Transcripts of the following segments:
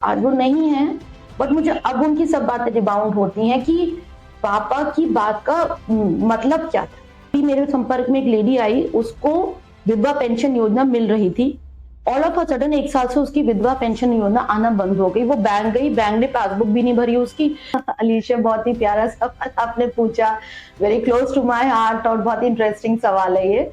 आज वो नहीं है, बट मुझे अब उनकी सब बातें रिबाउंड होती हैं कि पापा की बात का मतलब क्या था। अभी मेरे संपर्क में एक लेडी आई, उसको विधवा पेंशन योजना मिल रही थी। ऑल ऑफ अ सडन 1 साल से उसकी विधवा पेंशन योजना आना बंद हो गई। वो बैंक गई, बैंक ने पासबुक भी नहीं भरी उसकी। अलीशा, बहुत ही प्यारा सवाल आपने पूछा, very close to my heart और बहुत ही इंटरेस्टिंग सवाल है ये।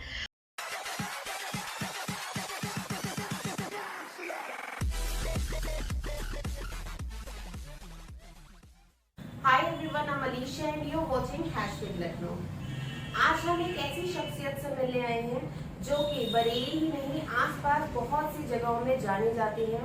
Hi everyone, I'm Alicia and you're watching #Lucknow. आज हम एक ऐसी शख्सियत से मिलने आए हैं जो कि बरेली ही नहीं, आसपास बहुत सी जगहों में जानी जाती है।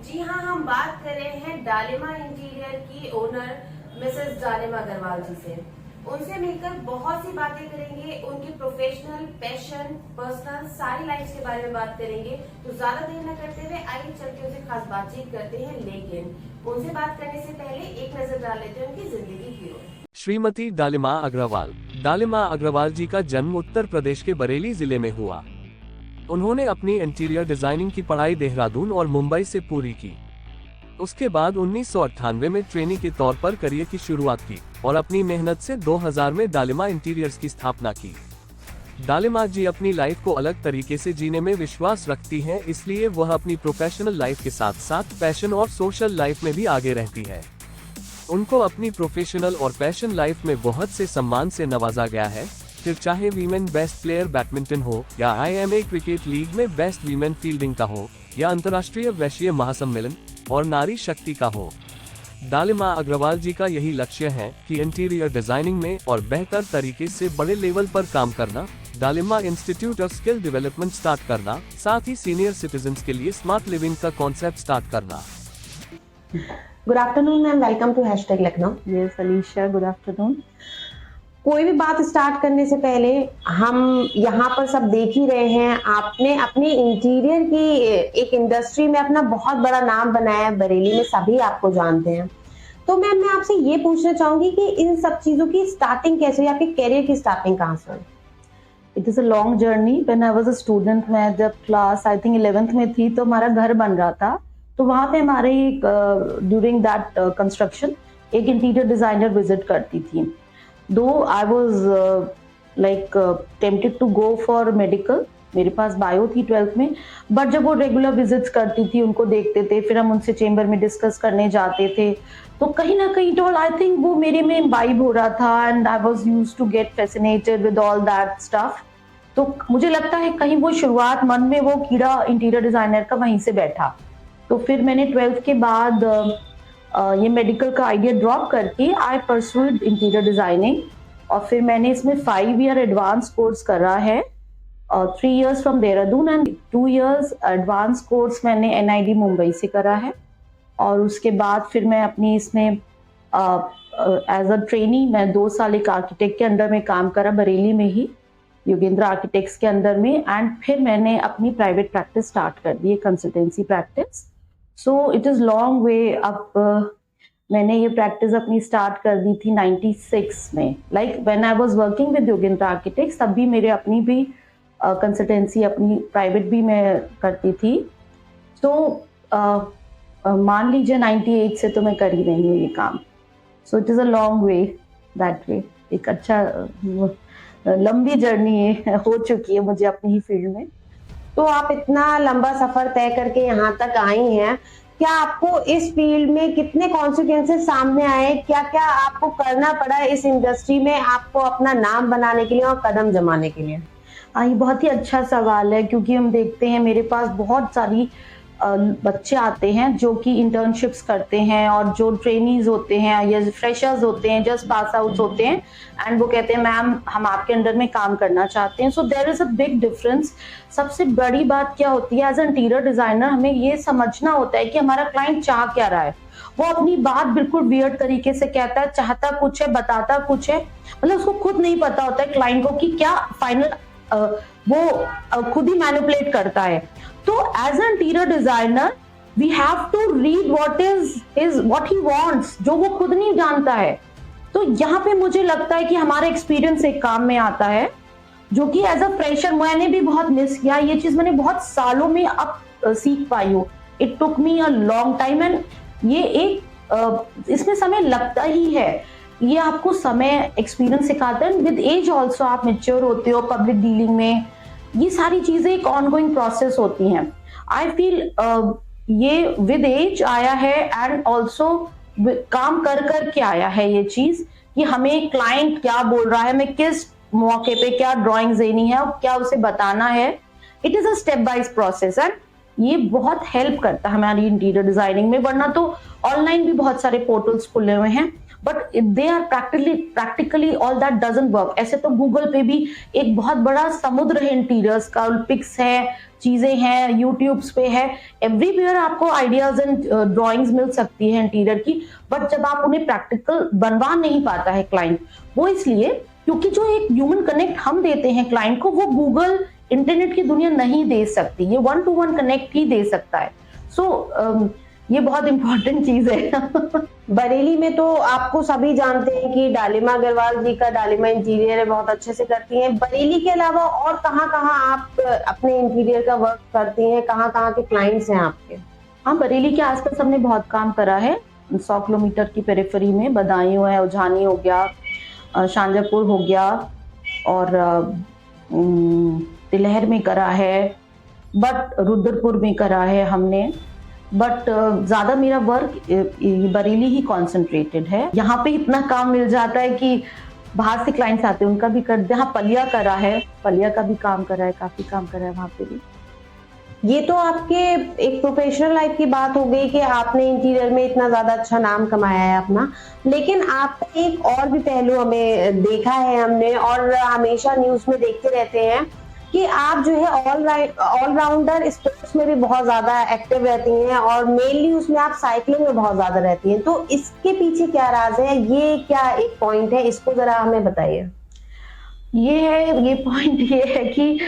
जी हाँ, हम बात कर रहे हैं डालिमा इंटीरियर की ओनर मिसेस डालिमा अग्रवाल जी से। उनसे मिलकर बहुत सी बातें करेंगे, उनकी प्रोफेशनल, पैशन, पर्सनल सारी लाइफ के बारे में बात करेंगे। तो ज्यादा देर न करते हुए आइए चल के उनसे खास बातचीत करते हैं, लेकिन उनसे बात करने से पहले एक नजर डाल लेते हैं उनकी जिंदगी की ओर। श्रीमती डालिमा अग्रवाल। डालिमा अग्रवाल जी का जन्म उत्तर प्रदेश के बरेली जिले में हुआ। उन्होंने अपनी इंटीरियर डिजाइनिंग की पढ़ाई देहरादून और मुंबई से पूरी की। उसके बाद 1998 में ट्रेनी के तौर पर करियर की शुरुआत की और अपनी मेहनत से 2000 में डालिमा इंटीरियर्स की स्थापना की। डालिमा जी अपनी लाइफ को अलग तरीके से जीने में विश्वास रखती हैं, इसलिए वह अपनी प्रोफेशनल लाइफ के साथ साथ पैशन और सोशल लाइफ में भी आगे रहती है। उनको अपनी प्रोफेशनल और पैशन लाइफ में बहुत से सम्मान से नवाजा गया है, फिर चाहे वीमेन बेस्ट प्लेयर बैडमिंटन हो या IMA क्रिकेट लीग में बेस्ट वीमेन फील्डिंग का हो या अंतर्राष्ट्रीय वैश्य महासम्मेलन और नारी शक्ति का हो। डालिमा अग्रवाल जी का यही लक्ष्य है कि इंटीरियर डिजाइनिंग में और बेहतर तरीके से बड़े लेवल पर काम करना, Dalima institute of skill development start करना, साथ ही सीनियर सिटीजन्स के लिए स्मार्ट लिविंग का कॉन्सेप्ट स्टार्ट करना। Good afternoon ma'am, welcome to #Lucknow. Yes Alisha, good afternoon. कोई भी बात स्टार्ट करने से पहले हम यहाँ पर सब देख ही रहे हैं, आपने अपने इंटीरियर की एक इंडस्ट्री में अपना बहुत बड़ा नाम बनाया है, बरेली में सभी आपको जानते हैं। तो मैम, मैं आपसे ये पूछना चाहूंगी कि इन सब चीजों की स्टार्टिंग कैसे हुई, आपके करियर की स्टार्टिंग कहाँ से हुई? It is a long journey. When I was a student, मैं जब क्लास आई थिंक 11th में थी, तो हमारा घर बन रहा था। तो वहां पे हमारे ड्यूरिंग दैट कंस्ट्रक्शन एक इंटीरियर डिजाइनर विजिट करती थी। Though I was like tempted to go for medical, मेरे पास बायो थी 12th में, बट जब वो रेगुलर विजिट्स करती थी, उनको देखते थे, फिर हम उनसे चेंबर में डिस्कस करने जाते थे, तो कहीं ना कहीं टोल आई थिंक वो मेरे में इम्बाइब हो रहा था and I was used to get fascinated with all that stuff. तो मुझे लगता है कहीं वो शुरुआत मन में वो कीड़ा इंटीरियर डिजाइनर का वहीं से बैठा। तो फिर मैंने 12th के बाद ये मेडिकल का आइडिया ड्रॉप करके आई परस्यूड इंटीरियर डिजाइनिंग, और फिर मैंने इसमें 5 ईयर एडवांस कोर्स करा है, 3 years from Dehradun and 2 years advance course मैंने NID मुंबई से करा है। और उसके बाद फिर मैं अपनी इसमें एज अ ट्रेनी मैं 2 साल एक आर्किटेक्ट के अंडर में काम करा बरेली में ही, योगेंद्र आर्किटेक्ट्स के अंदर में, एंड फिर मैंने अपनी प्राइवेट प्रैक्टिस स्टार्ट कर दी, consultancy practice. So it is long way. अब मैंने ये प्रैक्टिस अपनी स्टार्ट कर दी थी 96 में, like when I was working with Yogendra architects, तब भी मेरे अपनी भी कंसल्टेंसी अपनी प्राइवेट भी मैं करती थी। तो मान लीजिए 98 से तो मैं कर ही रही हूँ ये काम। सो it is a long way that way, एक अच्छा लंबी जर्नी हो चुकी है मुझे अपनी ही फील्ड में। तो आप इतना लंबा सफर तय करके यहाँ तक आई हैं, क्या आपको इस फील्ड में कितने कॉन्सिक्वेंसेस सामने आए, क्या क्या आपको करना पड़ा इस इंडस्ट्री में आपको अपना नाम बनाने के लिए और कदम जमाने के लिए? ये बहुत ही अच्छा सवाल है, क्योंकि हम देखते हैं मेरे पास बहुत सारी बच्चे आते हैं जो कि इंटर्नशिप्स करते हैं और जो ट्रेनीज होते हैं या फ्रेशर्स होते हैं, जस्ट पास आउट होते हैं, एंड वो कहते हैं मैम हम आपके अंडर में काम करना चाहते हैं। So there is a big difference. सबसे बड़ी बात क्या होती है, एज एन इंटीरियर डिजाइनर हमें ये समझना होता है कि हमारा क्लाइंट चाह क्या रहा है। वो अपनी बात बिल्कुल वियर्ड तरीके से कहता है, चाहता कुछ है, बताता कुछ है, मतलब उसको खुद नहीं पता होता है क्लाइंट को कि क्या फाइनल वो खुद ही मैनिपुलेट करता है। तो as an interior designer we have to read what he wants, जो वो खुद नहीं जानता है। तो यहाँ पे मुझे लगता है कि हमारा एक्सपीरियंस एक काम में आता है, जो कि एज अ फ्रेशर मैंने भी बहुत मिस किया। ये चीज मैंने बहुत सालों में अब सीख पाई हूँ it took me a long time and ये एक इसमें समय लगता ही है, ये आपको समय एक्सपीरियंस सिखाता है। विद एज ऑल्सो आप मेच्योर होते हो पब्लिक डीलिंग में, ये सारी चीजें एक ऑनगोइंग प्रोसेस होती हैं। आई फील ये विद एज आया है एंड ऑल्सो काम कर कर के आया है ये चीज कि हमें क्लाइंट क्या बोल रहा है, हमें किस मौके पे क्या ड्राइंग्स देनी है और क्या उसे बताना है। It is a step by process एंड ये बहुत हेल्प करता है हमारी इंटीरियर डिजाइनिंग में। वरना तो ऑनलाइन भी बहुत सारे पोर्टल्स खुले हुए हैं, but they are practically all that doesn't work. ऐसे तो गूगल पे भी एक बहुत बड़ा समुद्र है इंटीरियर्स का, पिक्स है, चीजें हैं, यूट्यूब्स पे है, एवरीवेयर आपको आइडियाज एंड ड्राइंग्स मिल सकती है इंटीरियर की। बट जब आप उन्हें प्रैक्टिकल बनवा नहीं पाता है क्लाइंट, वो इसलिए क्योंकि जो एक ह्यूमन कनेक्ट हम देते हैं क्लाइंट को, वो गूगल इंटरनेट की दुनिया नहीं दे सकती, ये 1-to-1 कनेक्ट ही दे सकता है। सो ये बहुत इंपॉर्टेंट चीज है। बरेली में तो आपको सभी जानते हैं कि डालिमा अग्रवाल जी का डालिमा इंटीरियर है, बहुत अच्छे से करती हैं। बरेली के अलावा और कहाँ आप अपने इंटीरियर का वर्क करती हैं, कहाँ के क्लाइंट्स हैं आपके? हाँ, बरेली के आसपास हमने बहुत काम करा है। 100 किलोमीटर की पेरिफेरी में बदायूं है, उजानी हो गया, शांजापुर हो गया और तिलहर में करा है, बट रुद्रपुर में करा है हमने। बट ज्यादा मेरा वर्क बरेली ही कॉन्सेंट्रेटेड है। यहाँ पे इतना काम मिल जाता है कि बाहर से क्लाइंट्स आते हैं उनका भी कर दे। हाँ, पलिया करा है, पलिया का भी काम करा है, काफी काम करा है वहाँ पे भी। ये तो आपके एक प्रोफेशनल लाइफ की बात हो गई कि आपने इंटीरियर में इतना ज्यादा अच्छा नाम कमाया है अपना, लेकिन आपका एक और भी पहलू हमें देखा है हमने और हमेशा न्यूज में देखते रहते हैं कि आप जो है ऑलराउंडर स्पोर्ट्स में भी बहुत ज्यादा एक्टिव रहती हैं और मेनली उसमें आप साइकिलिंग में बहुत ज्यादा रहती हैं। तो इसके पीछे क्या राज है, ये क्या एक पॉइंट है, इसको जरा हमें बताइए। ये पॉइंट ये है कि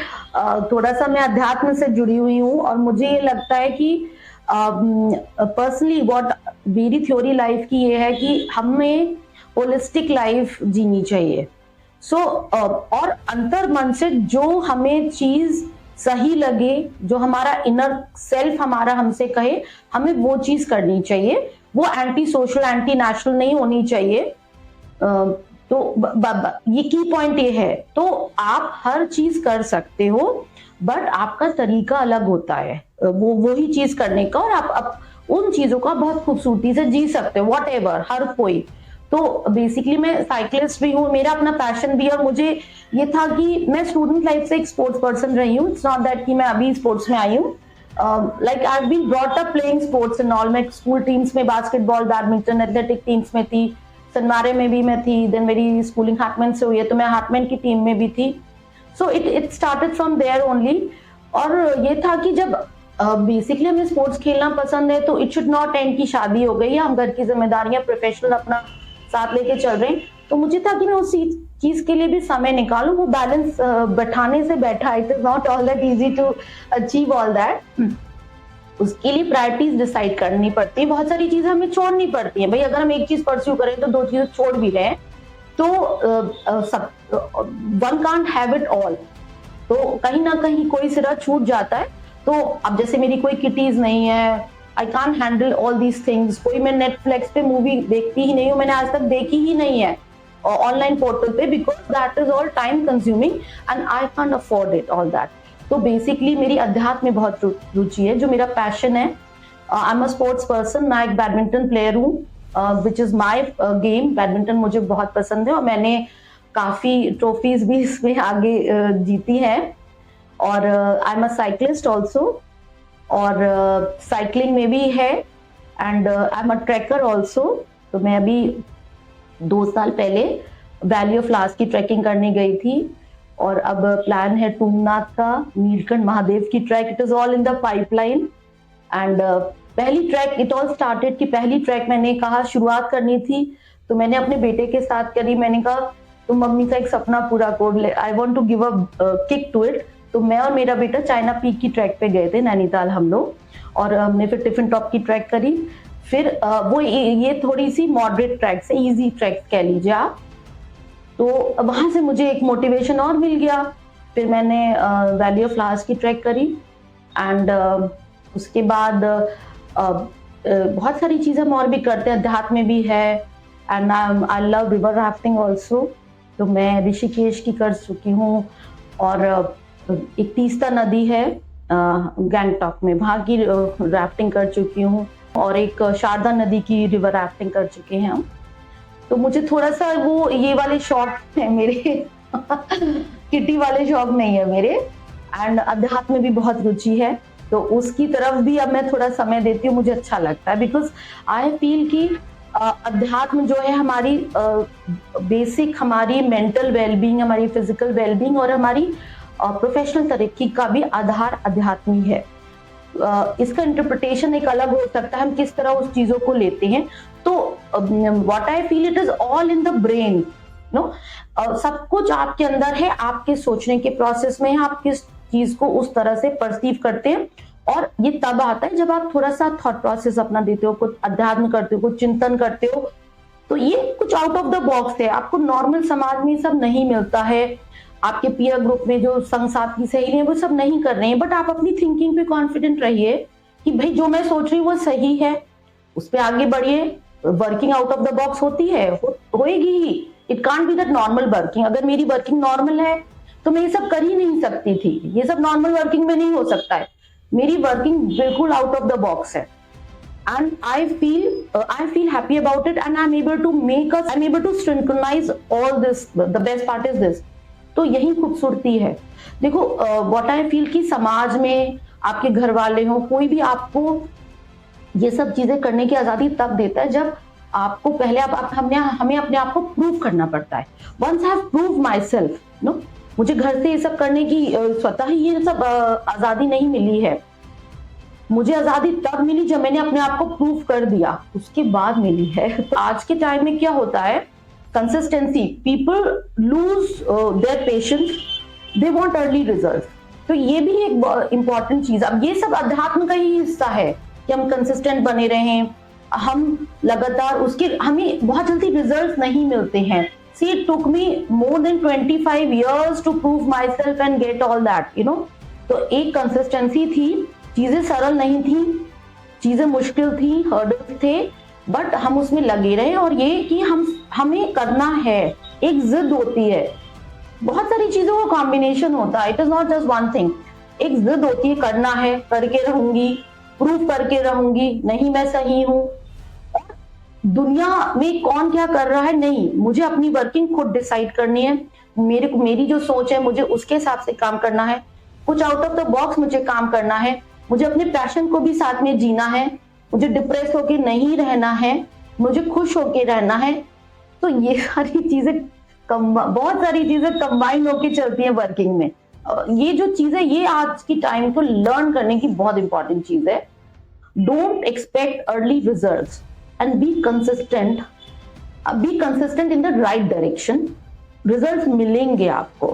थोड़ा सा मैं अध्यात्म से जुड़ी हुई हूँ और मुझे ये लगता है कि पर्सनली व्हाट मेरी थ्योरी लाइफ की ये है कि हमें होलिस्टिक लाइफ जीनी चाहिए। और अंतर मन से जो हमें चीज सही लगे, जो हमारा इनर सेल्फ हमारा हमसे कहे, हमें वो चीज करनी चाहिए। वो एंटी सोशल, एंटी नेशनल नहीं होनी चाहिए। तो ये की पॉइंट ये है। तो आप हर चीज कर सकते हो, बट आपका तरीका अलग होता है वो ही चीज करने का, और आप उन चीजों का बहुत खूबसूरती से जी सकते हो, वॉट एवर, हर कोई। तो बेसिकली मैं साइकिलिस्ट भी हूँ, मेरा अपना पैशन भी है, और मुझे ये था कि मैं स्टूडेंट लाइफ से एक स्पोर्ट्स पर्सन रही हूँ। इट्स नॉट दैट कि मैं अभी स्पोर्ट्स में आई हूँ। Like I have been brought up playing sports and all. मैं स्कूल टीम्स में बास्केटबॉल, बैडमिंटन, एथलेटिक टीम्स में थी, सनमारे में भी मैं थी। देन मेरी स्कूलिंग हार्टमैन से हुई है, तो मैं हार्टमैन की टीम में भी थी। So it started from there only. और ये था कि जब बेसिकली हमें स्पोर्ट्स खेलना पसंद है, तो इट शुड नॉट एंड की शादी हो गई या हम घर की जिम्मेदारियां प्रोफेशनल अपना साथ लेके चल रहे हैं। तो मुझे था कि मैं उस चीज के लिए भी समय निकालूं, वो बैलेंस बैठाने से बैठा। It is not all that easy to achieve all that. उसके लिए प्रायोरिटीज डिसाइड करनी पड़ती है, बहुत सारी चीजें हमें छोड़नी पड़ती हैं। भाई अगर हम एक चीज परस्यू करें तो दो चीजें छोड़ भी रहे हैं, तो one can't have it all. तो कहीं ना कहीं कोई सिरा छूट जाता है। तो अब जैसे मेरी कोई किटीज नहीं है, I can't handle all these things. कोई मैं नेटफ्लिक्स पे मूवी देखती ही नहीं हूँ, मैंने आज तक देखी ही नहीं है ऑनलाइन पोर्टल पे, because that is all time consuming and I can't afford it all that. तो बेसिकली मेरी अध्यात्म में बहुत रुचि है, जो मेरा पैशन है। I am a sports person. मैं एक बैडमिंटन प्लेयर हूँ, which is my game. Badminton मुझे बहुत पसंद है और मैंने काफी ट्रॉफीज भी इसमें आगे जीती है। और आई एम अ साइक्लिस्ट ऑल्सो, और साइकिलिंग में भी है, and I am a tracker also. तो मैं अभी 2 साल पहले वैली ऑफ लास्ट की ट्रैकिंग करने गई थी, और अब प्लान है तुंगनाथ का, नीलकंठ महादेव की track. It is all in the pipeline. And पहली ट्रैक इट ऑल स्टार्टेड कि पहली ट्रैक मैंने कहा शुरुआत करनी थी, तो मैंने अपने बेटे के साथ करी। मैंने कहा तुम मम्मी का एक सपना पूरा कर ले, I want to give a kick to it. तो मैं और मेरा बेटा चाइना पीक की ट्रैक पे गए थे, नैनीताल हम लोग, और हमने फिर टिफिन टॉप की ट्रैक करी। फिर वो ये थोड़ी सी मॉडरेट ट्रैक से, इजी ट्रैक कह लीजिए आप। तो वहां से मुझे एक मोटिवेशन और मिल गया। फिर मैंने वैली ऑफ फ्लावर्स की ट्रैक करी, एंड उसके बाद बहुत सारी चीजें हम और भी करते हैं, अध्यात्म में भी है। And I love river rafting also. तो मैं ऋषिकेश की कर चुकी हूँ, और एक तीस्ता नदी है गैंगटॉक में, वहाँ की राफ्टिंग कर चुकी हूँ, और एक शारदा नदी की रिवर राफ्टिंग कर चुके हैं हम। तो मुझे थोड़ा सा वो ये वाले शौक है मेरे किटी वाले शौक नहीं है मेरे। एंड अध्यात्म में भी बहुत रुचि है, तो उसकी तरफ भी अब मैं थोड़ा समय देती हूँ, मुझे अच्छा लगता है। बिकॉज आई फील कि अध्यात्म जो है हमारी बेसिक हमारी मेंटल वेलबींग, हमारी फिजिकल वेलबींग और हमारी प्रोफेशनल तरक्की का भी आधार अध्यात्म ही है। इसका इंटरप्रिटेशन एक अलग हो सकता है, हम किस तरह उस चीजों को लेते हैं। तो what I feel it is all in the brain, no. सब कुछ आपके अंदर है, आपके सोचने के प्रोसेस में है, आप किस चीज को उस तरह से परसीव करते हैं। और ये तब आता है जब आप थोड़ा सा थॉट प्रोसेस अपना देते हो, कुछ अध्यात्म करते हो, कुछ चिंतन करते हो। तो ये कुछ आउट ऑफ द बॉक्स है, आपको नॉर्मल समाज में सब नहीं मिलता है। आपके पीयर ग्रुप में जो संग साथी सहेली है वो सब नहीं कर रहे हैं, बट आप अपनी थिंकिंग पे कॉन्फिडेंट रहिए कि भाई जो मैं सोच रही हूँ वो सही है, उस पर आगे बढ़िए। Working out of the box होती है, होएगी ही। It can't be that normal working. अगर मेरी वर्किंग नॉर्मल है तो मैं ये सब कर ही नहीं सकती थी, ये सब नॉर्मल वर्किंग में नहीं हो सकता है। मेरी वर्किंग बिल्कुल आउट ऑफ द बॉक्स है, and I feel happy about it, and I'm able to synchronize all this. The best part is this. तो यही खूबसूरती है। देखो what I feel कि समाज में आपके घर वाले हो, कोई भी आपको ये सब चीजें करने की आजादी तब देता है जब आपको पहले हमें अपने आप को प्रूव करना पड़ता है। Once I have proved myself, no, मुझे घर से ये सब करने की स्वतः ही ये सब आजादी नहीं मिली है। मुझे आजादी तब मिली जब मैंने अपने आप को प्रूव कर दिया, उसके बाद मिली है। तो आज के टाइम में क्या होता है, consistency, people lose their patience, they want early result. तो ये भी एक इंपॉर्टेंट चीज। अब ये सब अध्यात्म का ही हिस्सा है कि हम कंसिस्टेंट बने रहें, हम लगातार उसके, हमें बहुत जल्दी रिजल्ट नहीं मिलते हैं। See, it took me more than 25 years to prove myself and get all that, you know। तो एक कंसिस्टेंसी थी, चीजें सरल नहीं थी, चीजें मुश्किल थी, हर्डल्स थे, बट हम उसमें लगे रहे। और ये कि हमें करना है, एक जिद होती है, बहुत सारी चीजों का कॉम्बिनेशन होता है, it is not just one thing. एक जिद होती है, करना है, करके रहूंगी, प्रूव करके रहूंगी, नहीं मैं सही हूँ, दुनिया में कौन क्या कर रहा है नहीं, मुझे अपनी वर्किंग खुद डिसाइड करनी है। मेरी जो सोच है मुझे उसके हिसाब से काम करना है, कुछ आउट ऑफ द बॉक्स मुझे काम करना है, मुझे अपने पैशन को भी साथ में जीना है, मुझे डिप्रेस होके नहीं रहना है, मुझे खुश होके रहना है। तो ये सारी चीजें बहुत सारी चीजें कंबाइन होके चलती है वर्किंग में। ये जो चीजें, ये आज की टाइम को लर्न करने की बहुत इंपॉर्टेंट चीज है। Don't expect early results and be consistent in the right direction। Results मिलेंगे आपको,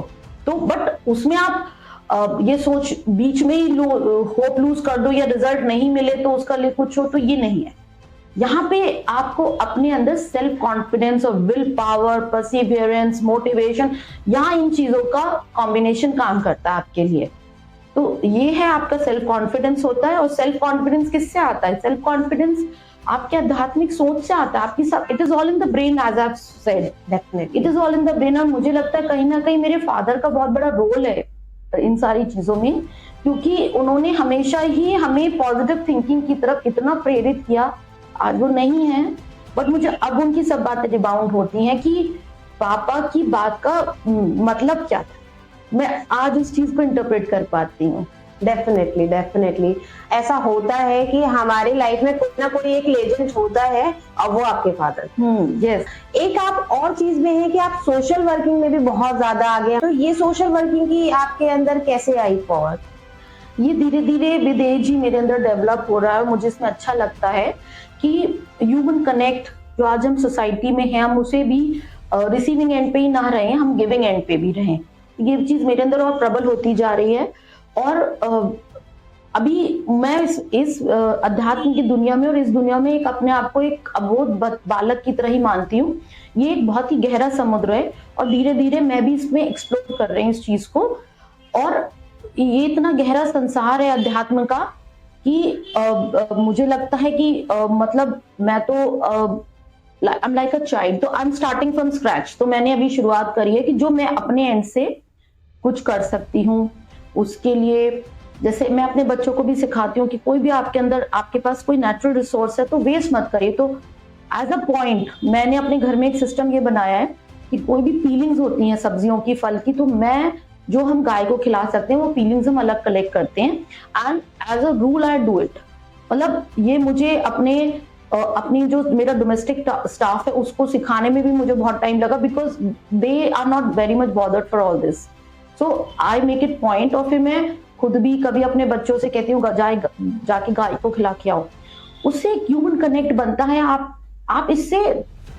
तो बट उसमें आप ये सोच बीच में ही होप लूज कर दो या रिजल्ट नहीं मिले तो उसका लिए कुछ हो, तो ये नहीं है। यहाँ पे आपको अपने अंदर सेल्फ कॉन्फिडेंस और विल पावर, परसिवियरेंस, मोटिवेशन, यहाँ इन चीजों का कॉम्बिनेशन काम करता है आपके लिए। तो ये है आपका सेल्फ कॉन्फिडेंस होता है। और सेल्फ कॉन्फिडेंस किससे आता है? सेल्फ कॉन्फिडेंस आपके आध्यात्मिक सोच से आता है, आपकी सब, it is all in the brain, as I have said, definitely it is all in the brain. और मुझे लगता है कहीं ना कहीं मेरे फादर का बहुत बड़ा रोल है इन सारी चीजों में, क्योंकि उन्होंने हमेशा ही हमें पॉजिटिव थिंकिंग की तरफ इतना प्रेरित किया। आज वो नहीं है, बट मुझे अब उनकी सब बातें रिबाउंड होती हैं कि पापा की बात का मतलब क्या था। मैं आज उस चीज को इंटरप्रेट कर पाती हूँ। डेफिनेटली ऐसा होता है कि हमारी लाइफ में कोई ना कोई एक लेजेंड होता है, और वो आपके फादर। यस। एक आप और चीज में है कि आप सोशल वर्किंग में भी बहुत ज्यादा आगे हैं, तो ये सोशल वर्किंग की आपके अंदर कैसे आई फॉर? ये धीरे धीरे विदेश जी मेरे अंदर डेवलप हो रहा है। मुझे इसमें अच्छा लगता है कि ह्यूमन कनेक्ट जो आज हम सोसाइटी में है, हम उसे भी रिसीविंग एंड पे ही ना रहे, हम गिविंग एंड पे भी रहें। ये चीज मेरे अंदर और प्रबल होती जा रही है। और अभी मैं इस अध्यात्म की दुनिया में और इस दुनिया में एक अपने आप को एक अबोध बालक की तरह ही मानती हूँ। ये एक बहुत ही गहरा समुद्र है, और धीरे धीरे मैं भी इसमें एक्सप्लोर कर रही हूँ इस चीज को। और ये इतना गहरा संसार है अध्यात्म का कि मुझे लगता है कि मतलब मैं तो I am like a child, तो I am starting from scratch. तो मैंने अभी शुरुआत करी है कि जो मैं अपने एंड से कुछ कर सकती हूँ उसके लिए। जैसे मैं अपने बच्चों को भी सिखाती हूँ कि कोई भी आपके अंदर, आपके पास कोई नेचुरल रिसोर्स है तो वेस्ट मत करिए। तो एज अ पॉइंट मैंने अपने घर में एक सिस्टम ये बनाया है कि कोई भी पीलिंग्स होती हैं सब्जियों की, फल की, तो मैं जो हम गाय को खिला सकते हैं वो पीलिंग्स हम अलग कलेक्ट करते हैं and as a rule I do it. मतलब ये मुझे अपनी जो मेरा डोमेस्टिक स्टाफ है उसको सिखाने में भी मुझे बहुत टाइम लगा, because they are not very much bothered for all this. So I make it point, और फिर मैं खुद भी कभी अपने बच्चों से कहती हूँ जाके गाय को खिला के आओ। उससे एक ह्यूमन कनेक्ट बनता है, आप इससे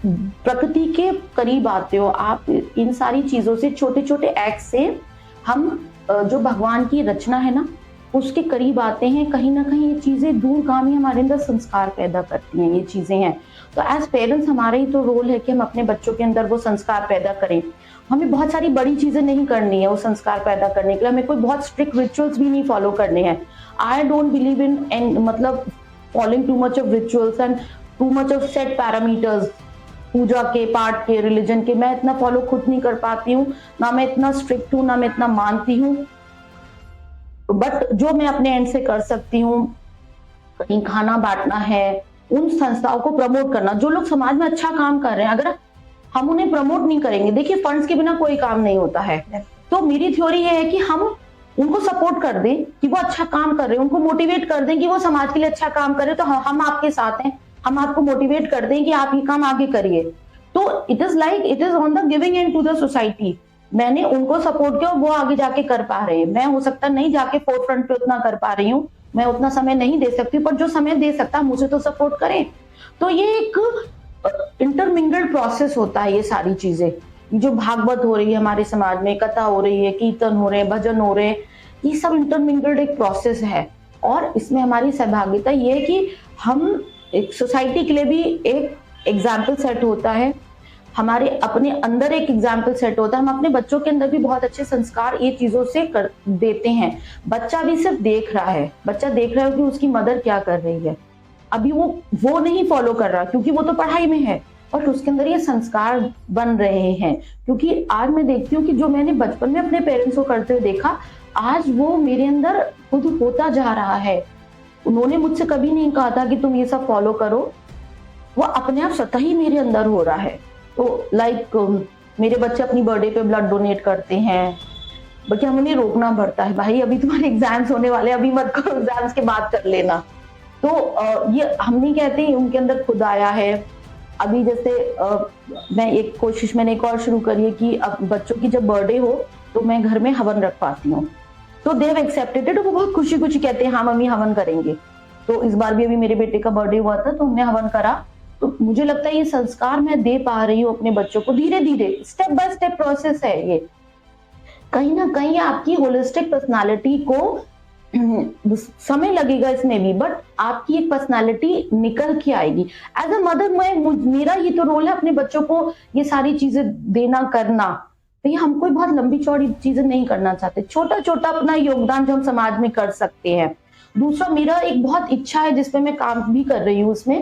प्रकृति के करीब आते हो। आप इन सारी चीजों से, छोटे छोटे एक्ट से हम जो भगवान की रचना है ना उसके करीब आते हैं। कहीं ना कहीं ये चीजें दूरगामी हमारे अंदर संस्कार पैदा करती हैं, ये चीजें हैं। तो एज पेरेंट्स हमारा ही तो रोल है कि हम अपने बच्चों के अंदर वो संस्कार पैदा करें। हमें बहुत सारी बड़ी चीजें नहीं करनी है वो संस्कार पैदा करने के लिए, हमें कोई बहुत स्ट्रिक्ट रिचुअल्स भी नहीं फॉलो करने हैं। आई डोंट बिलीव इन मतलब following too much of rituals and too much of set parameters, पूजा के, पाठ के, रिलीजन के। मैं इतना फॉलो खुद नहीं कर पाती हूँ, ना मैं इतना स्ट्रिक्ट हूँ, ना मैं इतना मानती हूँ। बट जो मैं अपने एंड से कर सकती हूँ, कहीं खाना बांटना है, उन संस्थाओं को प्रमोट करना जो लोग समाज में अच्छा काम कर रहे हैं। अगर हम उन्हें प्रमोट नहीं करेंगे, देखिए फंड्स के बिना कोई काम नहीं होता है। तो मेरी थ्योरी ये है कि हम उनको सपोर्ट कर दें कि वो अच्छा काम कर रहे हैं, उनको मोटिवेट कर दें कि वो समाज के लिए अच्छा काम कर रहे हैं। तो हम आपके साथ हैं, हम आपको मोटिवेट कर दें कि आप ये काम आगे करिए। तो it is on the giving end to the society. मैंने उनको सपोर्ट किया और वो आगे जाके कर पा रहे हैं। मैं हो सकता नहीं जाके फोर फ्रंट पे उतना कर पा रही हूँ, मैं उतना समय नहीं दे सकती, पर जो समय दे सकता है मुझे तो सपोर्ट करें। तो ये एक इंटरमिंगल्ड प्रोसेस होता है। ये सारी चीजें जो भागवत हो रही है हमारे समाज में, कथा हो रही है, कीर्तन हो रहे हैं, भजन हो रहे हैं, ये सब इंटरमिंगल्ड एक प्रोसेस है। और इसमें हमारी सहभागिता ये है कि हम एक सोसाइटी के लिए भी एक एग्जाम्पल सेट होता है, हमारे अपने अंदर एक एग्जाम्पल सेट होता है, हम अपने बच्चों के अंदर भी बहुत अच्छे संस्कार ये चीजों से कर देते हैं। बच्चा भी सिर्फ देख रहा है, बच्चा देख रहा है कि उसकी मदर क्या कर रही है, अभी वो नहीं फॉलो कर रहा क्योंकि वो तो पढ़ाई में है, और उसके अंदर ये संस्कार बन रहे हैं। क्योंकि आज मैं देखती हूँ कि जो मैंने बचपन में अपने पेरेंट्स को करते हुए देखा, आज वो मेरे अंदर खुद होता जा रहा है। उन्होंने मुझसे कभी नहीं कहा था कि तुम ये सब फॉलो करो, वो अपने आप स्वतः ही मेरे अंदर हो रहा है। तो लाइक मेरे बच्चे अपनी बर्थडे पे ब्लड डोनेट करते हैं, बल्कि हमें रोकना पड़ता है, भाई अभी तुम्हारे एग्जाम्स होने वाले, अभी मत करो, एग्जाम्स के बाद कर लेना। तो ये हम नहीं कहते, उनके अंदर खुद आया है। अभी जैसे मैं एक कोशिश मैंने एक और शुरू करी है कि अब बच्चों की जब बर्थडे हो तो मैं घर में हवन रख पाती हूँ। तो दे हैव एक्सेप्टेड इट, वो बहुत खुशी खुशी कहते हैं हाँ मम्मी हवन करेंगे। तो इस बार भी अभी मेरे बेटे का बर्थडे हुआ था तो हमने हवन करा। तो मुझे लगता है ये संस्कार मैं दे पा रही हूँ अपने बच्चों को, धीरे धीरे, स्टेप बाय स्टेप प्रोसेस है ये। कहीं ना कहीं आपकी होलिस्टिक पर्सनालिटी को समय लगेगा इसमें भी, बट आपकी एक पर्सनालिटी निकल के आएगी। एज अ मदर मेरा ही तो रोल है अपने बच्चों को ये सारी चीजें देना, करना। तो ये हम कोई बहुत लंबी चौड़ी चीजें नहीं करना चाहते, छोटा छोटा अपना योगदान जो हम समाज में कर सकते हैं। दूसरा मेरा एक बहुत इच्छा है जिसपे मैं काम भी कर रही हूँ उसमें,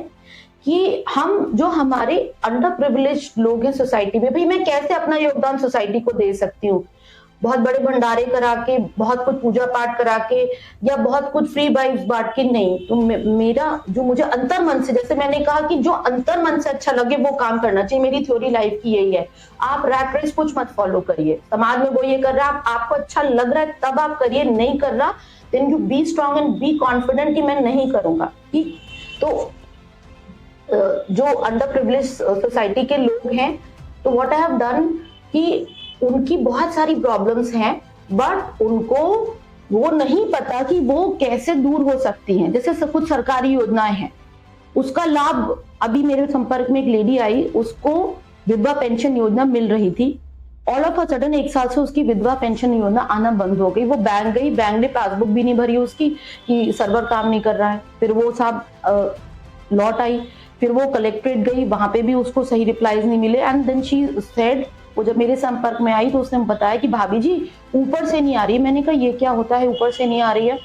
कि हम जो हमारे अंडर प्रिविलेज्ड लोग हैं सोसाइटी में, भाई मैं कैसे अपना योगदान सोसाइटी को दे सकती हूँ। बहुत बड़े भंडारे करा के, बहुत कुछ पूजा पाठ करा के, या बहुत कुछ फ्री वाइब्स बांट के नहीं। तो मेरा जो मुझे अंतर मन से, जैसे मैंने कहा कि जो अंतर मन से अच्छा लगे वो काम करना चाहिए। मेरी थ्योरी लाइफ की यही है, आप रैट रेस कुछ मत फॉलो करिए। समाज में वो ये कर रहा है, आपको अच्छा लग रहा है तब आप करिए, नहीं कर रहा then you be strong and be confident कि मैं नहीं करूंगा। ठीक, तो जो अंडर प्रिविलेज सोसाइटी के लोग हैं, तो व्हाट आई हैव डन कि उनकी बहुत सारी प्रॉब्लम्स हैं, बट उनको वो नहीं पता कि वो कैसे दूर हो सकती हैं। जैसे कुछ सरकारी योजनाएं हैं, उसका लाभ, अभी मेरे संपर्क में एक लेडी आई, उसको विधवा पेंशन योजना मिल रही थी। ऑल ऑफ अ सडन 1 साल से उसकी विधवा पेंशन योजना आना बंद हो गई। वो बैंक गई, बैंक ने पासबुक भी नहीं भरी उसकी कि सर्वर काम नहीं कर रहा है। फिर वो साहब लौट आई, फिर वो कलेक्ट्रेट गई, वहां पे भी उसको सही रिप्लाईज नहीं मिले। एंड देन शी सेड, वो जब मेरे संपर्क में आई तो उसने बताया कि भाभी जी ऊपर से नहीं आ रही है। मैंने कहा ये क्या होता है ऊपर से नहीं आ रही है?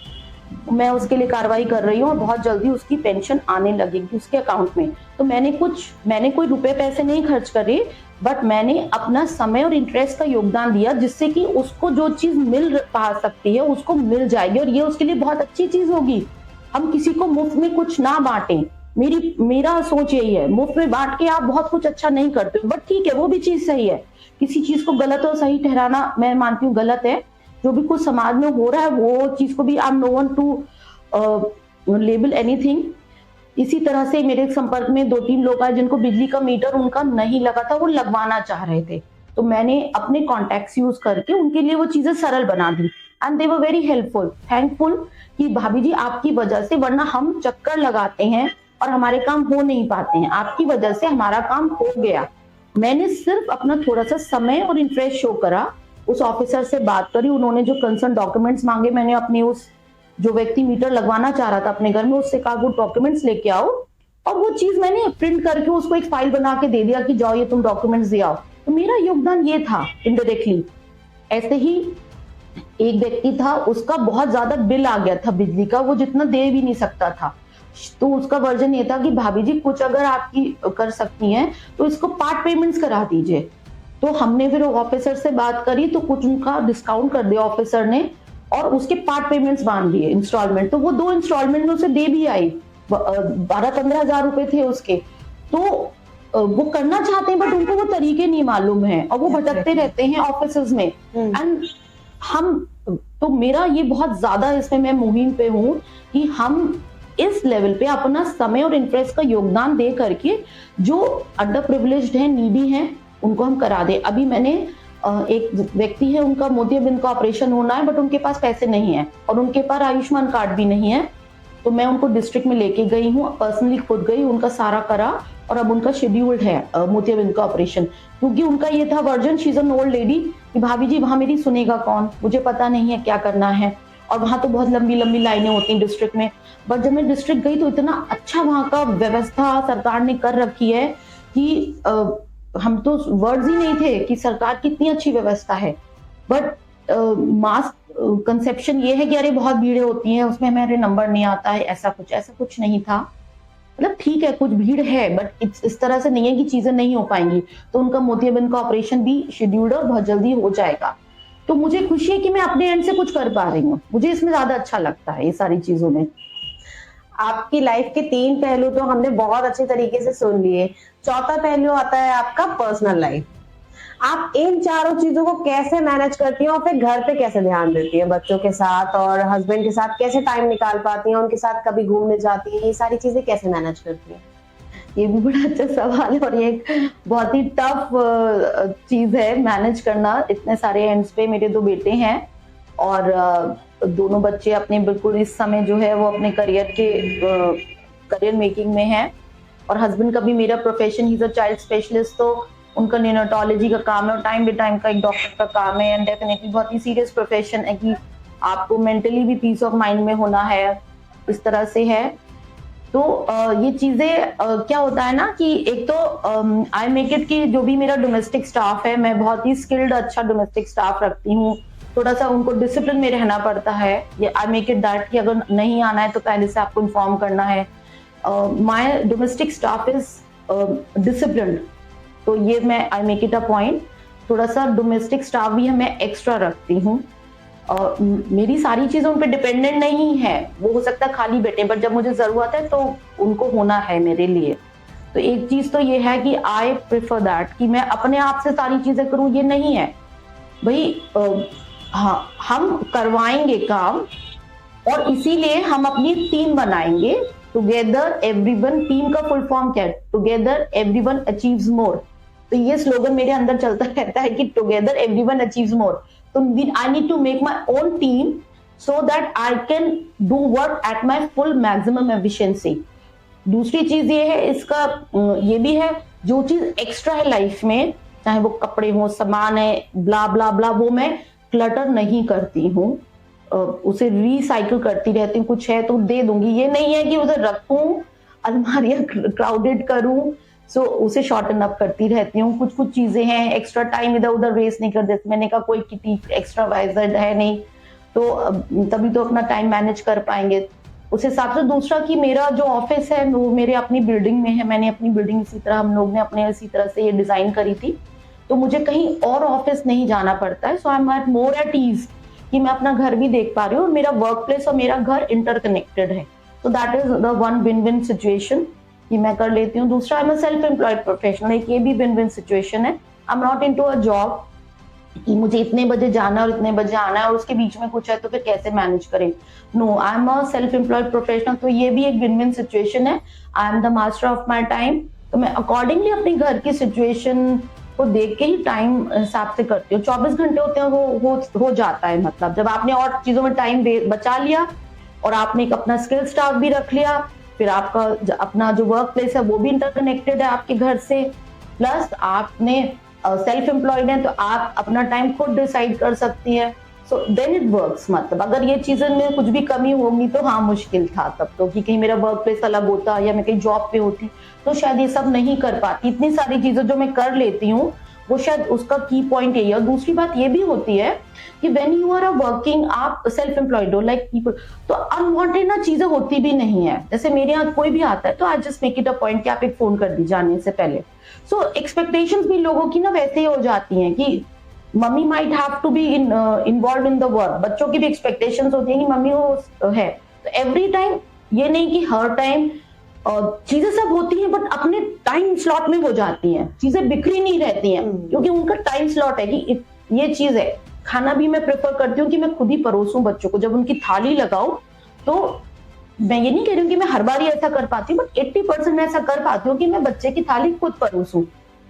मैं उसके लिए कार्रवाई कर रही हूँ और बहुत जल्दी उसकी पेंशन आने लगेगी उसके अकाउंट में। तो मैंने कोई रुपए पैसे नहीं खर्च करे, बट मैंने अपना समय और इंटरेस्ट का योगदान दिया, जिससे कि उसको जो चीज मिल पा सकती है उसको मिल जाएगी, और ये उसके लिए बहुत अच्छी चीज होगी। हम किसी को मुफ्त में कुछ ना बांटें, मेरा सोच यही है। मुफ्त में बांट के आप बहुत कुछ अच्छा नहीं करते हो, बट ठीक है, वो भी चीज सही है। किसी चीज को गलत और सही ठहराना मैं मानती हूँ गलत है। जो भी कुछ समाज में हो रहा है वो चीज को भी I am no one to label anything. इसी तरह से मेरे संपर्क में 2-3 लोग आए जिनको बिजली का मीटर उनका नहीं लगा था, वो लगवाना चाह रहे थे। तो मैंने अपने कॉन्टैक्ट्स यूज करके उनके लिए वो चीजें सरल बना दी, and they were very helpful, thankful कि भाभी जी आपकी वजह से, वरना हम चक्कर लगाते हैं और हमारे काम हो नहीं पाते हैं, आपकी वजह से हमारा काम हो गया। मैंने सिर्फ अपना थोड़ा सा समय और इंटरेस्ट शो करा, उस ऑफिसर से बात करी, उन्होंने जो कंसर्न डॉक्यूमेंट्स मांगे, मैंने अपने उस जो व्यक्ति मीटर लगवाना चाह रहा था अपने घर में, उससे कहा वो डॉक्यूमेंट्स लेके आओ, और वो चीज मैंने प्रिंट करके उसको एक फाइल बना के दे दिया कि जाओ ये तुम डॉक्यूमेंट्स दे आओ। तो मेरा योगदान ये था इनडायरेक्टली। ऐसे ही एक व्यक्ति था, उसका बहुत ज्यादा बिल आ गया था बिजली का, वो जितना दे भी नहीं सकता था। तो उसका वर्जन ये था कि भाभी जी कुछ अगर आपकी कर सकती हैं तो इसको पार्ट पेमेंट्स करा दीजिए। तो हमने फिर ऑफिसर से बात करी, तो कुछ उनका डिस्काउंट कर दिया ऑफिसर ने, और उसके पार्ट पेमेंट्स बांध दिए इंस्टॉलमेंट। तो वो 2 इंस्टॉलमेंट में उसे दे भी आई, 12-15 हजार रुपए थे उसके। तो वो करना चाहते हैं, बट उनको वो तरीके नहीं मालूम है, और वो भटकते रहते हैं ऑफिस में। एंड तो मेरा ये बहुत ज्यादा इसमें मैं मुहिम पे हूँ कि हम इस लेवल पे अपना समय और इंटरेस्ट का योगदान दे करके जो अंडर प्रिविलेज्ड हैं, नीडी हैं, उनको हम करा दे। अभी मैंने एक व्यक्ति है, उनका मोतियाबिंद का ऑपरेशन होना है, बट उनके पास पैसे नहीं है और उनके पास आयुष्मान कार्ड भी नहीं है। तो मैं उनको डिस्ट्रिक्ट में लेके गई हूँ, पर्सनली खुद गई, उनका सारा करा, और अब उनका शेड्यूल्ड है मोतियाबिंद का ऑपरेशन। क्योंकि उनका ये था version, she is an old lady, कि भाभी जी वहां मेरी सुनेगा कौन, मुझे पता नहीं है क्या करना है, और वहां तो बहुत लंबी लंबी लाइनें होती हैं डिस्ट्रिक्ट में। बट जब मैं डिस्ट्रिक्ट गई तो इतना अच्छा वहां का व्यवस्था सरकार ने कर रखी है कि हम तो वर्ड्स ही नहीं थे कि सरकार कितनी अच्छी व्यवस्था है। बट मास कंसेप्शन ये है कि अरे बहुत भीड़ होती है, उसमें मेरे नंबर नहीं आता है, ऐसा कुछ नहीं था। मतलब ठीक है कुछ भीड़ है, बट इस तरह से नहीं है कि चीजें नहीं हो पाएंगी। तो उनका मोतियाबिंद का ऑपरेशन भी शेड्यूल्ड और बहुत जल्दी हो जाएगा। तो मुझे खुशी है कि मैं अपने एंड से कुछ कर पा रही हूँ, मुझे इसमें ज्यादा अच्छा लगता है ये सारी चीजों में। आपकी लाइफ के 3 पहलू तो हमने बहुत अच्छे तरीके से सुन लिए। चौथा पहलू आता है आपका पर्सनल लाइफ। आप इन चारों चीजों को कैसे मैनेज करती हैं और फिर घर पे कैसे ध्यान देती हैं, बच्चों के साथ और हस्बैंड के साथ कैसे टाइम निकाल पाती हैं, उनके साथ कभी घूमने जाती हैं, ये सारी चीजें कैसे मैनेज करती हैं? ये भी बड़ा अच्छा सवाल है, और ये एक बहुत ही टफ चीज है मैनेज करना इतने सारे एंड्स पे। मेरे 2 बेटे हैं और दोनों बच्चे अपने बिल्कुल इस समय जो है वो अपने करियर मेकिंग में है, और हस्बैंड का भी मेरा profession, he is a child specialist, तो उनका नियोनेटोलॉजी का काम है और टाइम बे टाइम का एक डॉक्टर का काम है। एंड डेफिनेटली बहुत ही सीरियस प्रोफेशन है कि आपको मेंटली भी पीस ऑफ माइंड में होना है, इस तरह से है। तो ये चीजें क्या होता है ना कि एक तो आई मेक इट कि जो भी मेरा डोमेस्टिक स्टाफ है, मैं बहुत ही स्किल्ड अच्छा डोमेस्टिक स्टाफ रखती हूँ। थोड़ा सा उनको डिसिप्लिन में रहना पड़ता है, ये आई मेक इट दैट कि अगर नहीं आना है तो पहले से आपको इन्फॉर्म करना है। My domestic staff is disciplined, तो ये मैं आई मेक इट अ पॉइंट। थोड़ा सा डोमेस्टिक स्टाफ भी है मैं एक्स्ट्रा रखती हूँ। मेरी सारी चीजें उन पर डिपेंडेंट नहीं है, वो हो सकता है खाली बैठे, बट जब मुझे जरूरत है तो उनको होना है मेरे लिए। तो एक चीज तो ये है कि आई प्रेफर दैट कि मैं अपने आप से सारी चीजें करूं, ये नहीं है भाई। हाँ, हम करवाएंगे काम और इसीलिए हम अपनी टीम बनाएंगे, टुगेदर एवरीवन। टीम का फुल फॉर्म क्या है? Together everyone achieves more. तो ये स्लोगन मेरे अंदर चलता रहता है कि टुगेदर एवरीवन अचीव्स मोर। तो I need to make my own team so that I can do work at my full maximum efficiency. दूसरी चीज ये है, इसका ये भी है, जो चीज एक्स्ट्रा है लाइफ में, चाहे वो कपड़े हो, सामान है, ब्ला ब्ला ब्ला, वो मैं क्लटर नहीं करती हूँ, उसे रिसाइकिल करती रहती हूँ। कुछ है तो दे दूंगी, ये नहीं है कि उसे रखूं, अलमारियां क्राउडेड करूं, सो उसे शॉर्टन अप करती रहती हूँ। कुछ कुछ चीजें हैं, एक्स्ट्रा टाइम इधर उधर वेस्ट नहीं कर देती। मैंने कहा कोई किटी एक्स्ट्रा वाइजर है नहीं, तो तभी तो अपना टाइम मैनेज कर पाएंगे उस हिसाब से। दूसरा कि मेरा जो ऑफिस है वो मेरे अपनी बिल्डिंग में है, मैंने अपनी बिल्डिंग इसी तरह हम लोग ने अपने इसी तरह से ये डिजाइन करी थी, तो मुझे कहीं और ऑफिस नहीं जाना पड़ता है। So I am at more at ease कि मैं अपना घर भी देख पा रही हूँ और मेरा वर्क प्लेस और मेरा घर इंटरकनेक्टेड है। तो that is the one win win situation कि मैं कर लेती हूँ। दूसरा, I am self employed professional, एक ये भी विन विन सिचुएशन है। I am not into a job कि मुझे इतने बजे जाना और इतने बजे आना है और उसके बीच में कुछ है तो फिर कैसे मैनेज करें। No, I am a self employed professional, तो ये भी एक विन विन सिचुएशन है। I am the master of my time, तो मैं अकॉर्डिंगली अपने घर की सिचुएशन को देख के ही टाइम हिसाब से करती हूँ। 24 घंटे होते हैं वो हो जाता है, मतलब जब आपने और चीजों में टाइम बचा लिया और आपने एक अपना स्किल स्टाफ भी रख लिया, फिर आपका अपना जो वर्क प्लेस है वो भी इंटरकनेक्टेड है आपके घर से, प्लस आपने सेल्फ एम्प्लॉयड है तो आप अपना टाइम खुद डिसाइड कर सकती है। So then it works. मतलब अगर ये चीजें में कुछ भी कमी होगी तो हाँ मुश्किल था तब तो, कि कहीं मेरा वर्क प्लेस अलग होता या मैं कहीं जॉब पे होती तो शायद ये सब नहीं कर पाती। इतनी सारी चीजें जो मैं कर लेती हूँ वो शायद उसका की पॉइंट यही है। और दूसरी बात ये भी होती है कि व्हेन यू आर वर्किंग, आप सेल्फ एम्प्लॉयड हो लाइक पीपल, तो अनवांटेड ना चीजें होती भी नहीं है। जैसे मेरे यहाँ कोई भी आता है तो I just make it a point कि आप एक फोन कर दीजिए आने से पहले। सो एक्सपेक्टेशंस भी लोगों की ना वैसे ही हो जाती हैं कि mummy might have to be involve in the work. बच्चों की भी एक्सपेक्टेशंस होती है कि मम्मी वो है, तो एवरी टाइम ये नहीं कि हर टाइम चीजें सब होती हैं बट अपने टाइम स्लॉट में हो जाती हैं, चीजें बिखरी नहीं रहती हैं क्योंकि उनका टाइम स्लॉट है कि ये चीज है। खाना भी मैं प्रेफर करती हूँ कि मैं खुद ही परोसूं बच्चों को, जब उनकी थाली लगाऊं तो मैं ये नहीं कह रही हूँ कि मैं हर बार ही ऐसा कर पाती हूँ, बट 80% मैं ऐसा कर पाती हूँ कि मैं बच्चे की थाली खुद परोसूं,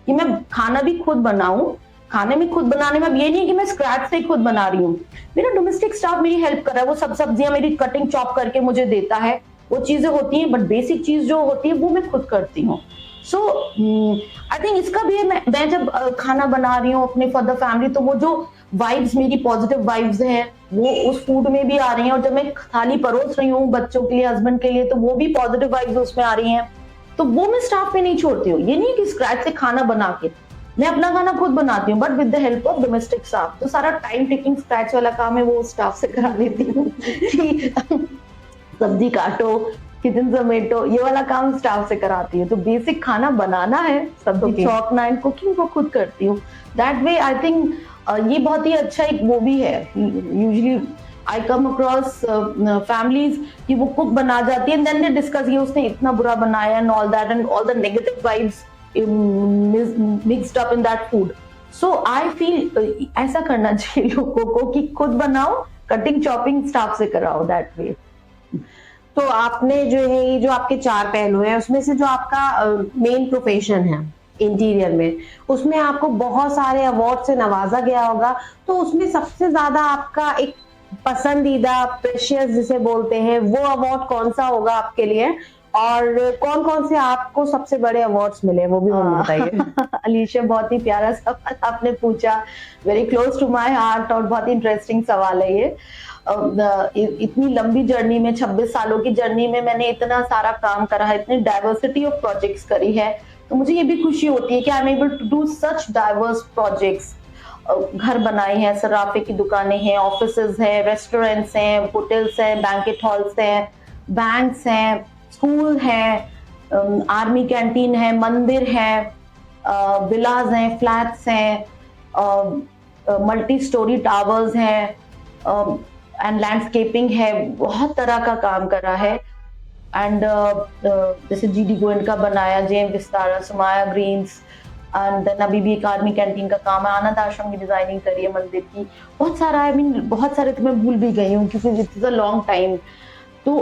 कि मैं खाना भी खुद बनाऊं। खाने में खुद बनाने में अब ये नहीं है कि मैं स्क्रैच से ही खुद बना रही हूँ, मेरा डोमेस्टिक स्टाफ मेरी हेल्प कर रहा है, वो सब सब्जियां मेरी कटिंग चॉप करके मुझे देता है, वो चीजें होती हैं, बट बेसिक चीज जो होती है वो मैं खुद करती हूँ। सो आई थिंक इसका भी है, मैं जब खाना बना रही हूँ अपने फॉर द फैमिली तो वो जो वाइब्स, मेरी पॉजिटिव वाइब्स हैं वो उस फूड में भी आ रही हैं, और जब मैं थाली परोस रही हूँ बच्चों के लिए, हस्बैंड के लिए, तो वो भी पॉजिटिव वाइब्स उसमें आ रही हैं। तो वो मैं स्टाफ पे नहीं छोड़ती हूँ। ये नहीं कि स्क्रैच से खाना बना के, मैं अपना खाना खुद बनाती हूँ but with the help of domestic staff. तो सारा टाइम टेकिंग स्क्रैच वाला काम है वो स्टाफ से करा लेती हूँ कि सब्जी काटो, किचन समेटो, ये वाला काम स्टाफ से कराती हूँ। तो बेसिक खाना बनाना है, सब्जी चॉपना एंड कुकिंग वो खुद करती हूँ। दैट वे आई थिंक ये बहुत ही अच्छा एक वो भी है। Usually I come across families कि वो कुक बना जाती है एंड देन दे डिस्कस, ये उसने इतना बुरा बनाया and all that, and all the negative vibes mixed up in that food. So I feel ऐसा करना चाहिए लोगों को कि खुद बनाओ, कटिंग चॉपिंग स्टाफ से कराओ, दैट वे। तो आपने जो है ये जो आपके 4 पहलू हैं उसमें से जो आपका मेन प्रोफेशन है इंटीरियर में, उसमें आपको बहुत सारे अवार्ड से नवाजा गया होगा, तो उसमें सबसे ज्यादा आपका एक पसंदीदा प्रेशियस जिसे बोलते हैं वो अवार्ड कौन सा होगा आपके लिए, और कौन कौन से आपको सबसे बड़े अवार्ड्स मिले वो भी मुझे बताइए। अलीशा, बहुत ही प्यारा सवाल आपने पूछा, very close to my heart, और बहुत ही इंटरेस्टिंग सवाल है ये। इतनी लंबी जर्नी में, 26 सालों की जर्नी में मैंने इतना सारा काम करा है, इतनी डाइवर्सिटी ऑफ प्रोजेक्ट्स करी है, तो मुझे ये भी खुशी होती है कि I am able to do such diverse projects. घर बनाए हैं, सराफे की दुकानें हैं, ऑफिसेज हैं, रेस्टोरेंट्स हैं, होटल्स हैं, बैंकेट हॉल्स हैं, बैंक्स हैं, स्कूल हैं, आर्मी कैंटीन है, मंदिर है, विलाज हैं, फ्लैट्स हैं, मल्टी स्टोरी टावर्स हैं, एंड लैंडस्केपिंग है, बहुत तरह का काम करा है। एंड जैसे जीडी गोयनका बनाया, Gem Vistara, Sumaya greens, and then अभी भी एक आर्मी कैंटीन का काम है, आनंद आश्रम की डिजाइनिंग करी है मंदिर की, बहुत सारा, आई मीन बहुत सारे तो मैं भूल भी गई हूँ क्योंकि it is a long time. तो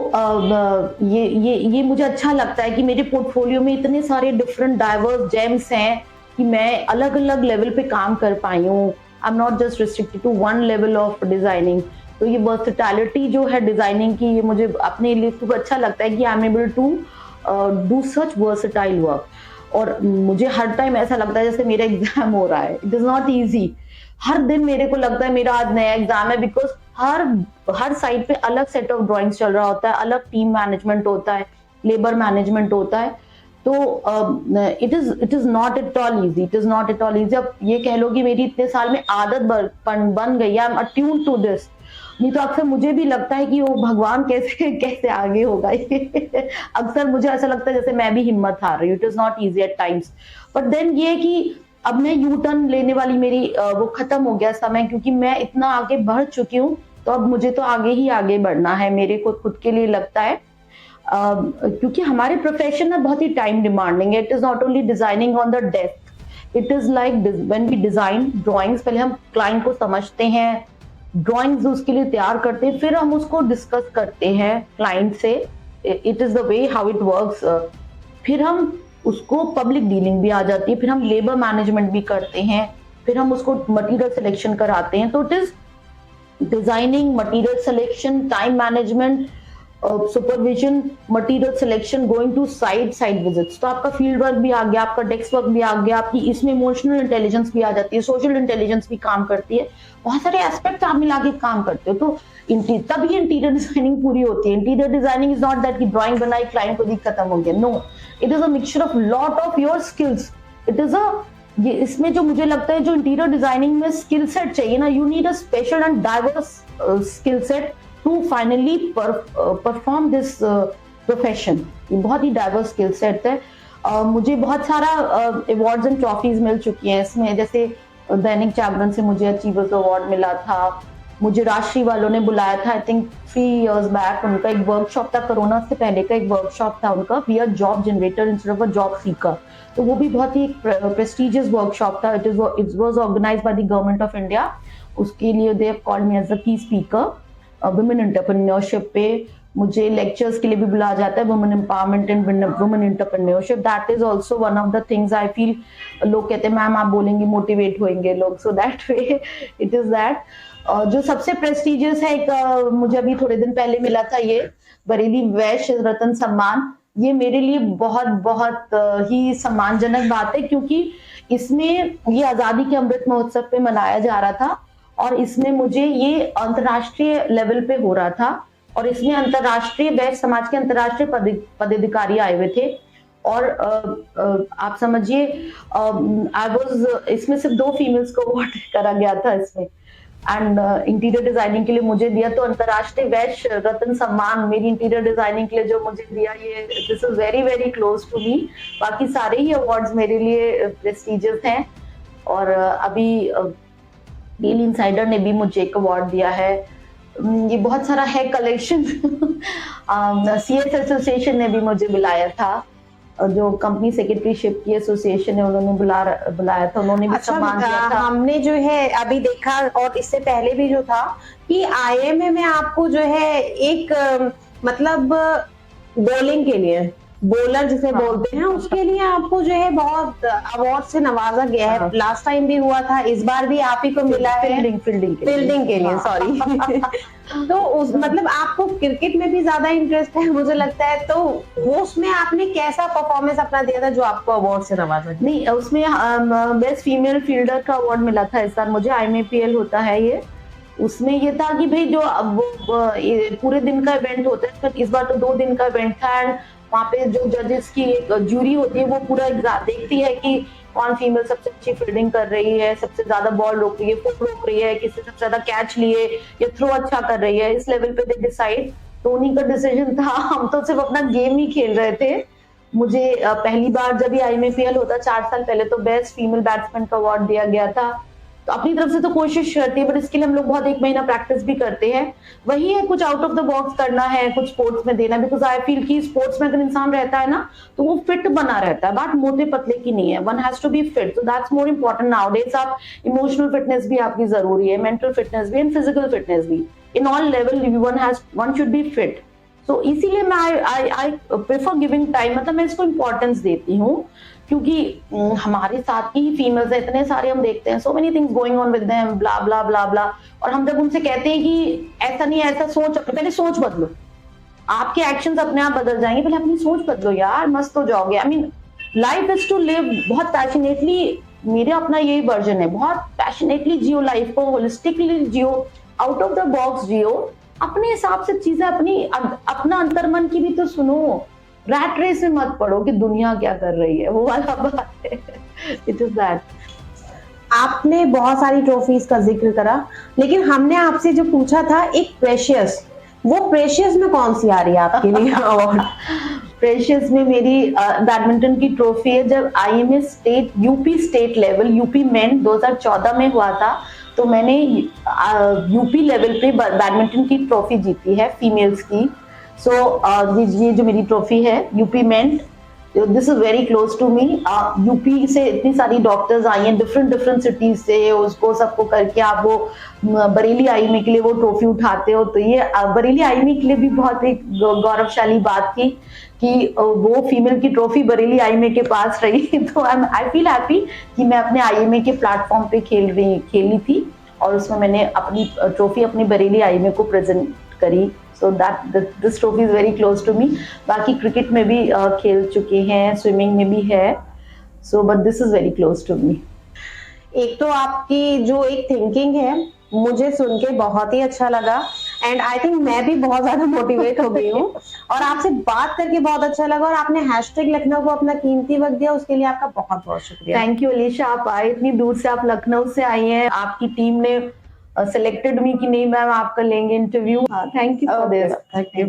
ये मुझे अच्छा लगता है कि मेरे पोर्टफोलियो में इतने सारे डिफरेंट डाइवर्स जेम्स हैं कि मैं अलग अलग लेवल पे काम कर पाई हूँ। I am not just restricted to one level of designing. तो ये वर्सेटैलिटी जो है डिजाइनिंग की, ये मुझे अपने लिए खूब अच्छा लगता है कि I am able to do such versatile work. और मुझे हर टाइम ऐसा लगता है जैसे मेरा एग्जाम हो रहा है। It is not easy. हर दिन मेरे को लगता है मेरा आज नया एग्जाम है, बिकॉज हर साइड पे अलग सेट ऑफ ड्राइंग्स चल रहा होता है, अलग टीम मैनेजमेंट होता है, लेबर मैनेजमेंट होता है। तो it is not at all easy, it is not at all easy. अब ये कह लो कि मेरी इतने साल में आदत बन गई, I am attune to this. नहीं तो अक्सर मुझे भी लगता है कि वो भगवान कैसे कैसे आगे होगा ये अक्सर मुझे ऐसा लगता है जैसे मैं भी हिम्मत हार रही हूँ। It is not easy at times, but then ये है कि अब मैं यू टर्न लेने वाली मेरी वो खत्म हो गया समय, क्योंकि मैं इतना आगे बढ़ चुकी हूँ, तो अब मुझे तो आगे ही आगे बढ़ना है, मेरे को खुद के लिए लगता है। क्योंकि हमारे प्रोफेशन में बहुत ही टाइम डिमांडिंग है। It is not only designing on the desk, it is like when we design drawings, पहले हम क्लाइंट को समझते हैं, ड्राइंग्स उसके लिए तैयार करते हैं, फिर हम उसको डिस्कस करते हैं क्लाइंट से, it is the way how it works. फिर हम उसको पब्लिक डीलिंग भी आ जाती है, फिर हम लेबर मैनेजमेंट भी करते हैं, फिर हम उसको मटेरियल सिलेक्शन कराते हैं। तो it is designing, material selection, time management, supervision, material selection, going to site visits. तो आपका फील्ड वर्क भी आ गया, आपका डेस्क वर्क भी आ गया, आपकी इसमें इमोशनल इंटेलिजेंस भी आ जाती है, सोशल इंटेलिजेंस भी काम करती है, बहुत सारे एस्पेक्ट आप मिला के काम करते हो। तो तभी इंटीरियर डिजाइनिंग पूरी होती है। Interior designing is not that कि ड्राइंग बनाई, क्लाइंट को दी, खत्म हो गया। No, it is a mixture of lot of your skills. It is ये इसमें जो मुझे लगता है जो इंटीरियर डिजाइनिंग में स्किल सेट चाहिए ना, you need a special and diverse skill set to finally perform this profession. ये बहुत ही डाइवर्स स्किल सेट है। मुझे बहुत सारा अवार्ड्स एंड ट्रॉफीज मिल चुकी हैं इसमें, जैसे दैनिक जागरण से मुझे अचीवर्स अवार्ड मिला था, मुझे राष्ट्रीय वालों ने बुलाया था आई थिंक 3 years बैक। उनका एक वर्कशॉप था, कोरोना से पहले का एक वर्कशॉप था उनका, we are job generator instead of a job seeker. तो वो भी बहुत ही प्रेस्टिजियस वर्कशॉप था। It was organised by the government of India. उसके लिए they have called me as a key speaker. Women entrepreneurship पे मुझे लेक्चर्स के लिए भी बुलाया जाता है, women empowerment and women entrepreneurship. That is also one of the things I feel. लोग कहते हैं मैम आप बोलेंगे मोटिवेट होंगे लोग, so that way it is that. जो सबसे प्रेस्टिजियस है, एक मुझे अभी थोड़े दिन पहले मिला था, ये बरेली वैश्य रत्न सम्मान। ये मेरे लिए बहुत बहुत ही सम्मानजनक बात है, क्योंकि इसमें ये आजादी के अमृत महोत्सव पे मनाया जा रहा था, और इसमें मुझे ये अंतर्राष्ट्रीय लेवल पे हो रहा था, और इसमें अंतर्राष्ट्रीय वैश्य समाज के अंतर्राष्ट्रीय पदाधिकारी आए हुए थे। और आप समझिए आई वाज, इसमें सिर्फ 2 फीमेल्स को अवार्ड करा गया था इसमें, एंड इंटीरियर डिजाइनिंग के लिए मुझे दिया। तो अंतर्राष्ट्रीय वैश्य रत्न सम्मान मेरी इंटीरियर डिजाइनिंग के लिए जो मुझे दिया, ये this is very very close to me. बाकी सारे ही अवार्ड्स मेरे लिए प्रेस्टिजियस हैं। और अभी डेली इनसाइडर ने भी मुझे एक अवार्ड दिया है। ये बहुत सारा है कलेक्शन। CS एसोसिएशन ने भी मुझे बुलाया था, जो कंपनी सेक्रेटरीशिप की एसोसिएशन है, उन्होंने बुलाया था, उन्होंने भी सम्मान दिया था। हमने जो है अभी देखा, और इससे पहले भी जो था कि IMA में आपको जो है एक मतलब बॉलिंग के लिए, बॉलर जिसे बोलते हैं, उसके लिए आपको जो है बहुत अवार्ड से नवाजा गया है। लास्ट टाइम भी हुआ था, इस बार भी आप ही को मिला है फील्डिंग के लिए सॉरी। तो उस मतलब आपको क्रिकेट में भी ज्यादा इंटरेस्ट है मुझे लगता है, तो वो उसमें आपने कैसा परफॉर्मेंस अपना दिया था जो आपको अवार्ड से नवाजा? नहीं, उसमें बेस्ट फीमेल फील्डर का अवार्ड मिला था इस बार मुझे। IMAPL होता है ये, उसमें ये था कि भाई जो पूरे दिन का इवेंट होता है, इस बार तो 2 दिन का इवेंट था, एंड वहाँ पे जो जजेस की एक जूरी होती है वो पूरा देखती है कि कौन फीमेल सबसे अच्छी फील्डिंग कर रही है, सबसे ज्यादा बॉल रोक रही है, फुट रोक रही है, किससे सबसे ज्यादा कैच लिए, या थ्रो अच्छा कर रही है, इस लेवल पे दे डिसाइड। तो उन्हीं का डिसीजन था, हम तो सिर्फ अपना गेम ही खेल रहे थे। मुझे पहली बार जब ये IMAPL होता 4 साल पहले, तो बेस्ट फीमेल बैट्समैन का अवार्ड दिया गया था। तो अपनी तरफ से तो कोशिश करती है, बट इसके लिए हम लोग बहुत 1 महीना प्रैक्टिस भी करते हैं। वही है, कुछ आउट ऑफ द बॉक्स करना है, कुछ स्पोर्ट्स में देना, बिकॉज आई फील कि स्पोर्ट्स में अगर इंसान रहता है ना, तो वो फिट बना रहता है, बात मोटे पतले की नहीं है। One has to be fit, so that's more important nowadays. आप इमोशनल फिटनेस भी आपकी जरूरी है, मेंटल फिटनेस भी, एंड फिजिकल फिटनेस भी। In all level one should be fit. तो इसीलिए मैं आई प्रेफर गिविंग टाइम, मतलब मैं इसको इम्पोर्टेंस देती हूँ, क्योंकि हमारे साथ की फीमेल्स है, इतने सारे हम देखते हैं, so many things going on with them, blah blah blah blah. और हम जब उनसे कहते हैं कि ऐसा नहीं है, ऐसा सोच, पहले सोच बदलो, आपके एक्शंस अपने आप बदल जाएंगे, पहले अपनी सोच बदलो यार, मस्त हो जाओगे। I mean life is to live बहुत पैशनेटली, मेरा अपना यही वर्जन है, बहुत पैशनेटली जियो लाइफ को, होलिस्टिकली जियो, आउट ऑफ द बॉक्स जियो, अपने हिसाब से चीजें, अपना अंतर्मन की भी तो सुनो। रैट रेस में मत पड़ो कि दुनिया क्या कर रही है, वो वाला बात है। It is that. आपने बहुत सारी ट्रॉफीज का जिक्र करा, लेकिन हमने आपसे जो पूछा था एक प्रेशियस, वो प्रेशियस में कौन सी आ रही है आपके लिए अवार्ड? प्रेशियस में मेरी बैडमिंटन की ट्रॉफी है। जब IMA state UP state level UP main 2014 में हुआ था, तो मैंने यूपी लेवल पे बैडमिंटन की ट्रॉफी जीती है फीमेल्स की। सो ये जो मेरी ट्रॉफी है UP men, this is very close to me. UP से इतनी सारी डॉक्टर्स आई हैं डिफरेंट डिफरेंट सिटीज से, उसको सबको करके आप वो बरेली आईएमए के लिए वो ट्रॉफी उठाते हो, तो ये बरेली आईएमए के लिए भी बहुत एक गौरवशाली बात थी कि वो फीमेल की ट्रॉफी बरेली आईएमए के पास रही। तो आई फील हैप्पी कि मैं अपने आईएमए के प्लेटफॉर्म पे खेली थी, और उसमें मैंने अपनी ट्रॉफी अपनी बरेली आईएमए को प्रेजेंट करी। So that this trophy is very close to me. बाकी क्रिकेट में भी खेल चुके हैं, स्विमिंग में भी है, so but this is very close to me. एक तो आपकी जो एक थिंकिंग है मुझे सुन के बहुत ही अच्छा लगा, एंड आई थिंक मैं भी बहुत ज्यादा मोटिवेट हो गई हूँ, और आपसे बात करके बहुत अच्छा लगा, और आपने हैशटैग लखनऊ को अपना कीमती वक्त दिया, उसके लिए आपका बहुत बहुत शुक्रिया। थैंक यू अलीशा, आप आए इतनी दूर से, आप लखनऊ से आई हैं, आपकी टीम ने सिलेक्टेड मी कि नहीं मैम आपका लेंगे interview. Thank you for this. Thank you.